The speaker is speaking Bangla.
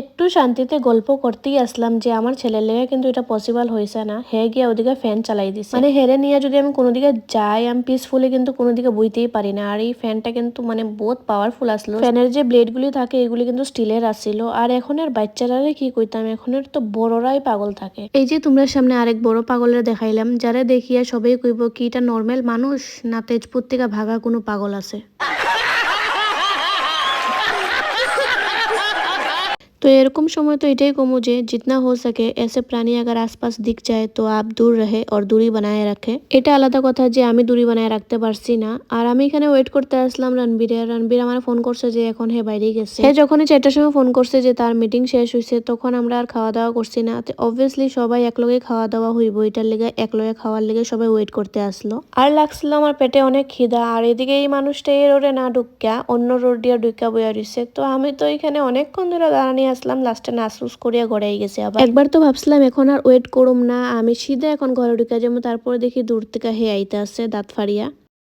একটু শান্তিতে গল্প করতেই আসলাম যে আমার ছেলের লেগে কিন্তু এটা পসিবল হয়েছে না। হে গিয়ে ওদিকে ফ্যান চালাই দিছে, মানে হেরে নিয়ে যদি আমি কোনো দিকে যাই আমি পিসফুলি কিন্তু কোনো দিকে বইতেই পারি না। আর এই ফ্যানটা কিন্তু মানে বহুত পাওয়ারফুল আসলো। ফ্যানের যে ব্লেড গুলি থাকে এগুলি কিন্তু স্টিলের আসছিল। আর এখন আর বাচ্চারা কি কইতাম, এখনের তো বড়রাই পাগল থাকে। এই যে তোমরা সামনে আরেক বড় পাগলের দেখাইলাম, যারা দেখিয়া সবাই কইব কি এটা নর্মাল মানুষ না তেজপুর থেকে ভাগা কোনো পাগল আছে। तो এরকম সময় তো এটাই কমো যে जितना हो सके ऐसे प्राणी अगर आसपास दिख जाए तो आप दूर रहे और दूरी बनाए रखे। এটা আলাদা কথা যে আমি দূরি বানায় রাখতে পারছি না। আর আমি এখানে ওয়েট করতে আসলাম রণবীর আমার ফোন করছে যে এখন হে বাইরে গেছে। হে যখনই 4টার সময় ফোন করছে যে তার মিটিং শেষ হয়েছে, তখন আমরা আর খাওয়া দাওয়া করছি না। অবভিয়াসলি সবাই একলগে খাওয়া দাওয়া হইব, এটার লেগে একলগে খাওয়ার লেগে সবাই ওয়েট করতে আসলো। আর লাগছিল আমার পেটে অনেক খিদা। আর এদিকে এই মানুষটা এই রোডে না ঢুকা অন্য রোড দিয়ে ঢুকা বইয়া রয়েছে। তো আমি তো এখানে অনেকক্ষণ ধরে দাঁড়ানি আসলাম, লাস্টে নাসুস করিয়া গড়াই গেছে। আবার একবার তো ভাবছিলাম এখন আর ওয়েট করুম না, আমি সিধা এখন ঘরে ঢুকা যাবো। তারপরে দেখি দূর থেকে হে আইতে আসছে দাঁত ফাড়িয়া।